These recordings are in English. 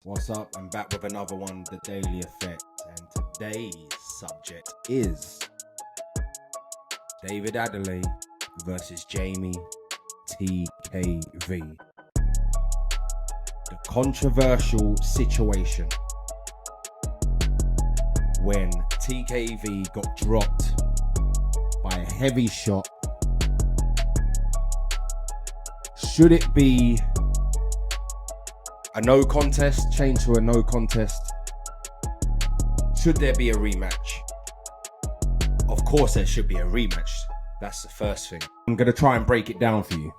What's up? I'm back with another one, The Daily Effect, and today's subject is David Adeleye versus Jeamie Tkv. The controversial situation when Tkv got dropped by a heavy shot. Should it be a no contest, change to a no contest? Should there be a rematch? Of course there should be a rematch. That's the first thing. I'm going to try and break it down for you.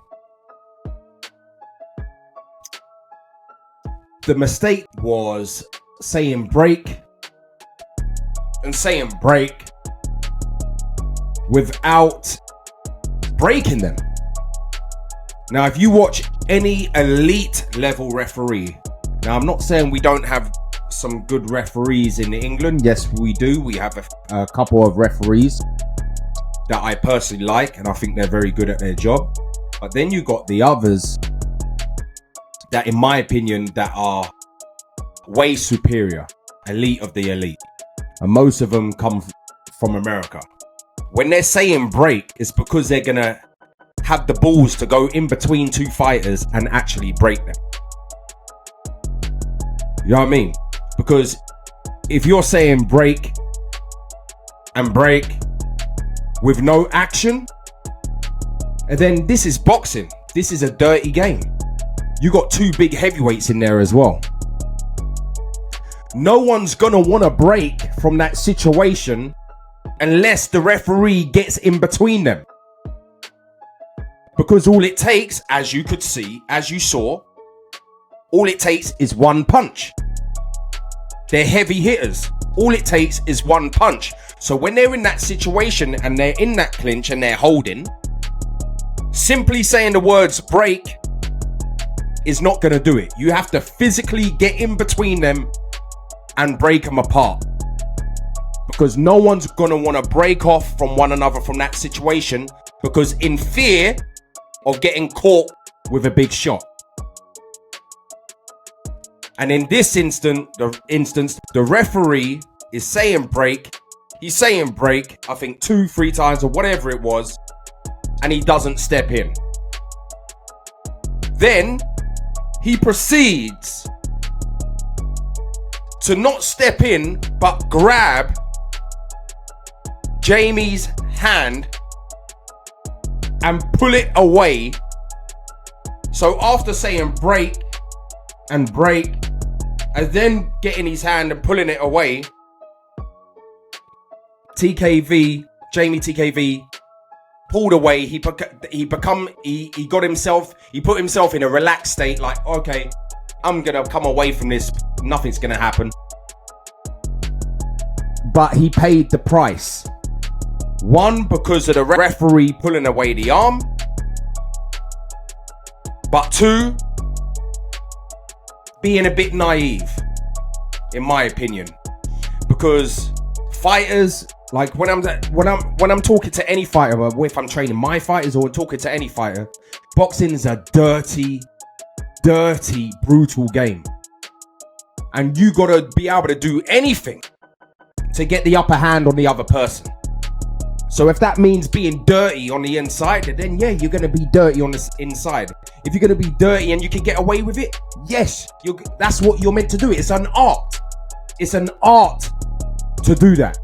The mistake was saying break and saying break without breaking them. Now, if you watch any elite level referee, now I'm not saying we don't have some good referees in England. Yes, we do. We have a couple of referees that I personally like, and I think they're very good at their job. But then you got the others that, in my opinion, that are way superior, elite of the elite. And most of them come from America. When they're saying break, it's because they're going to have the balls to go in between two fighters and actually break them. You know what I mean? Because if you're saying break and break with no action, and then this is boxing. This is a dirty game. You got two big heavyweights in there as well. No one's gonna want to break from that situation unless the referee gets in between them. Because all it takes, as you could see, as you saw, all it takes is one punch. They're heavy hitters. All it takes is one punch. So when they're in that situation and they're in that clinch and they're holding, simply saying the words break is not going to do it. You have to physically get in between them and break them apart. Because no one's going to want to break off from one another from that situation, because in fear of getting caught with a big shot. And in this instance, the referee is saying break. He's saying break, I think 2-3 times or whatever it was, and he doesn't step in. Then he proceeds to not step in, but grab Jeamie's hand and pull it away. So after saying break and break, and then getting his hand and pulling it away, Jeamie Tkv pulled away. He put himself in a relaxed state, like, okay, I'm gonna come away from this, nothing's gonna happen. But he paid the price. One, because of the referee pulling away the arm. But two, being a bit naive, in my opinion. Because fighters, like when I'm talking to any fighter, or if I'm training my fighters or talking to any fighter, boxing is a dirty, brutal game. And you gotta be able to do anything to get the upper hand on the other person. So if that means being dirty on the inside, then yeah, you're going to be dirty on the inside. If you're going to be dirty and you can get away with it, yes, that's what you're meant to do. It's an art. It's an art to do that.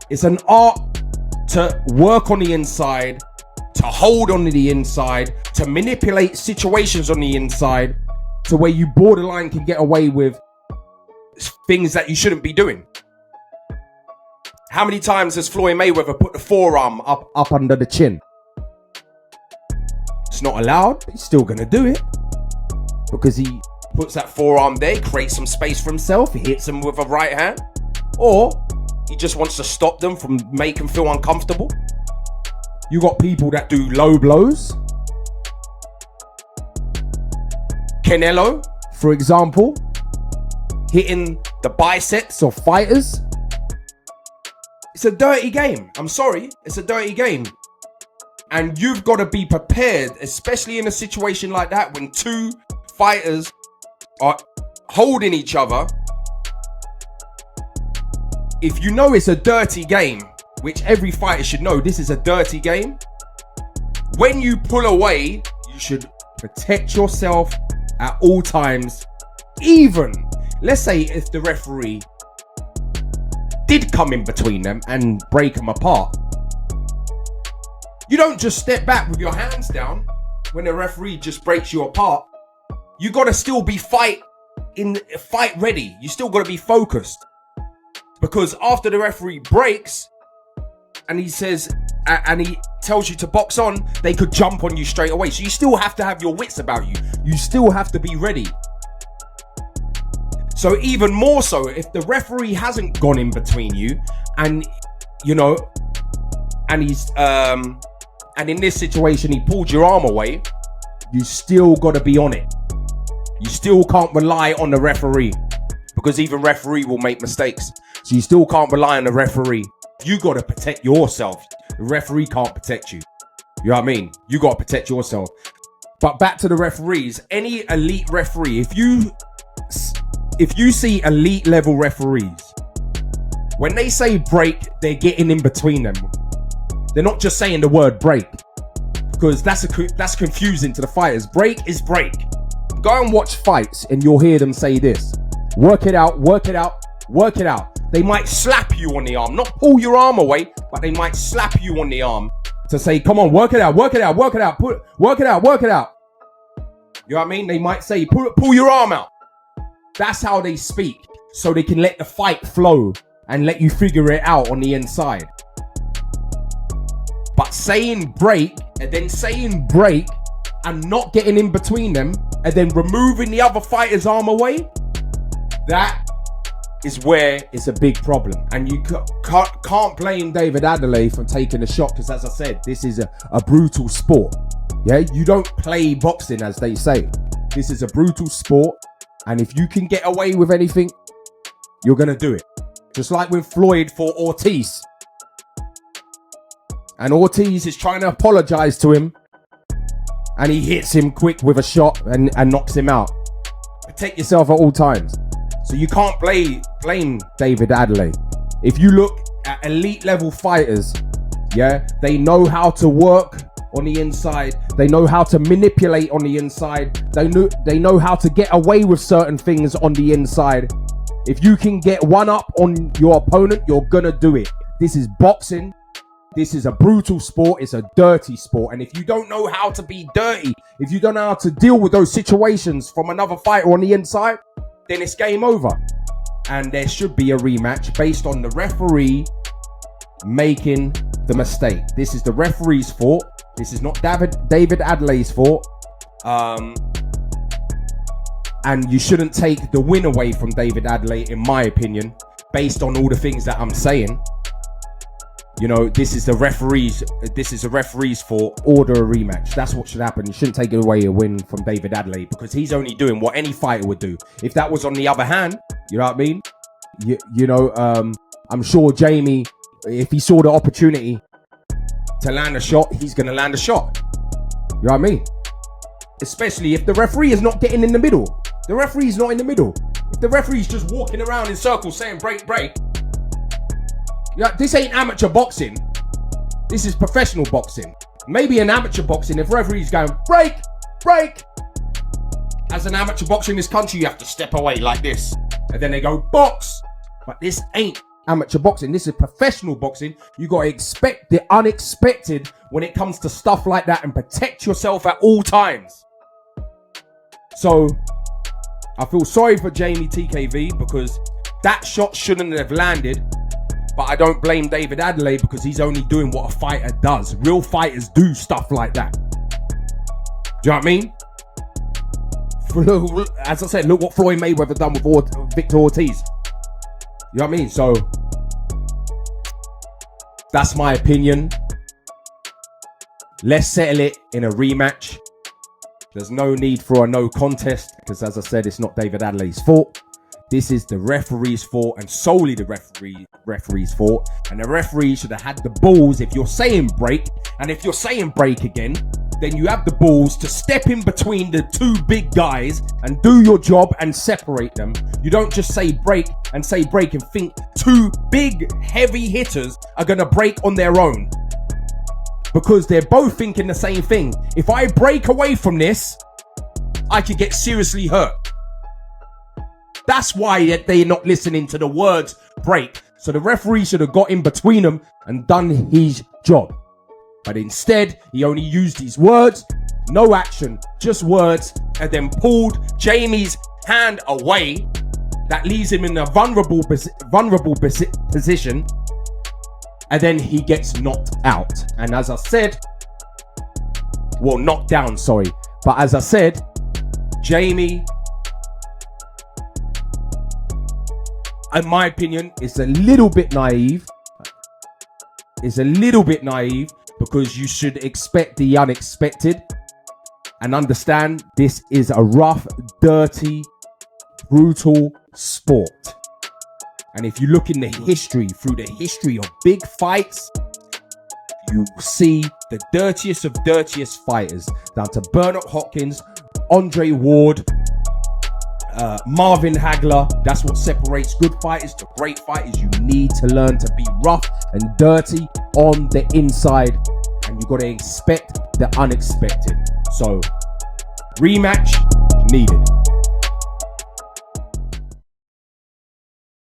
It's an art to work on the inside, to hold on the inside, to manipulate situations on the inside to where you borderline can get away with things that you shouldn't be doing. How many times has Floyd Mayweather put the forearm up under the chin? It's not allowed, but he's still going to do it. Because he puts that forearm there, creates some space for himself, he hits him with a right hand. Or he just wants to stop them from making him feel uncomfortable. You got people that do low blows. Canelo, for example, hitting the biceps of fighters. It's a dirty game. I'm sorry. It's a dirty game. And you've got to be prepared, especially in a situation like that when two fighters are holding each other, if you know it's a dirty game, which every fighter should know, this is a dirty game. When you pull away, you should protect yourself at all times. Even, let's say if the referee did come in between them and break them apart, you don't just step back with your hands down when the referee just breaks you apart. You gotta still be fight ready. You still gotta be focused. Because after the referee breaks and he says, and he tells you to box on, they could jump on you straight away. So you still have to have your wits about you. You still have to be ready. So even more so, if the referee hasn't gone in between you and, you know, and he's, and in this situation, he pulled your arm away, you still got to be on it. You still can't rely on the referee, because even referee will make mistakes. So you still can't rely on the referee. You got to protect yourself. The referee can't protect you. You know what I mean? You got to protect yourself. But back to the referees, any elite referee, if you see elite level referees, when they say break, they're getting in between them. They're not just saying the word break, because that's confusing to the fighters. Break is break. Go and watch fights and you'll hear them say this: work it out, work it out, work it out. They might slap you on the arm, not pull your arm away, but they might slap you on the arm to say, come on, work it out, work it out, work it out, work it out, work it out. You know what I mean? They might say, pull your arm out. That's how they speak, so they can let the fight flow and let you figure it out on the inside. But saying break and then saying break and not getting in between them and then removing the other fighter's arm away, that is where it's a big problem. And you can't blame David Adeleye for taking the shot, because as I said, this is a brutal sport. Yeah, you don't play boxing, as they say. This is a brutal sport, and if you can get away with anything, you're gonna do it. Just like with Floyd for Ortiz. And Ortiz is trying to apologize to him, and he hits him quick with a shot and knocks him out. Protect yourself at all times. So you can't blame David Adeleye. If you look at elite level fighters, yeah, they know how to work on the inside. They know how to manipulate on the inside. They know how to get away with certain things on the inside. If you can get one up on your opponent, you're gonna do it. This is boxing. This is a brutal sport. It's a dirty sport. And if you don't know how to be dirty, if you don't know how to deal with those situations from another fighter on the inside, then it's game over. And there should be a rematch based on the referee making the mistake. This is the referee's fault. This is not David Adelaye's fault. And you shouldn't take the win away from David Adeleye, in my opinion, based on all the things that I'm saying. You know, this is a referee's fault. Order a rematch. That's what should happen. You shouldn't take away a win from David Adeleye, because he's only doing what any fighter would do. If that was on the other hand, you know what I mean? You know, I'm sure Jeamie, if he saw the opportunity to land a shot, he's going to land a shot. You know what I mean? Especially if the referee is not getting in the middle. The referee's not in the middle. If the referee's just walking around in circles saying break, break. Yeah, this ain't amateur boxing. This is professional boxing. Maybe in amateur boxing, if referee's going break, break. As an amateur boxer in this country, you have to step away like this. And then they go box. But this ain't amateur boxing. This is professional boxing. You got to expect the unexpected when it comes to stuff like that and protect yourself at all times. So, I feel sorry for Jeamie Tkv, because that shot shouldn't have landed. But I don't blame David Adeleye, because he's only doing what a fighter does. Real fighters do stuff like that. Do you know what I mean? As I said, look what Floyd Mayweather done with Victor Ortiz. You know what I mean? So, that's my opinion. Let's settle it in a rematch. There's no need for a no contest, because as I said, it's not David Adelaye's fault. This is the referee's fault, and solely the referee's fault. And the referee should have had the balls, if you're saying break, and if you're saying break again, then you have the balls to step in between the two big guys and do your job and separate them. You don't just say break and think two big heavy hitters are gonna break on their own, because they're both thinking the same thing. If I break away from this, I could get seriously hurt. That's why they're not listening to the words break. So the referee should have got in between them and done his job. But instead, he only used his words, no action, just words, and then pulled Jeamie's hand away. That leaves him in a vulnerable position. And then he gets knocked out. And as I said, well, knocked down, sorry. But as I said, Jeamie, in my opinion, is a little bit naive. Because you should expect the unexpected and understand this is a rough, dirty, brutal sport. And if you look in the history, through the history of big fights, you see the dirtiest of dirtiest fighters, down to Bernard Hopkins, Andre Ward, Marvin Hagler. That's what separates good fighters to great fighters. You need to learn to be rough and dirty on the inside, and you got to expect the unexpected. So, rematch needed.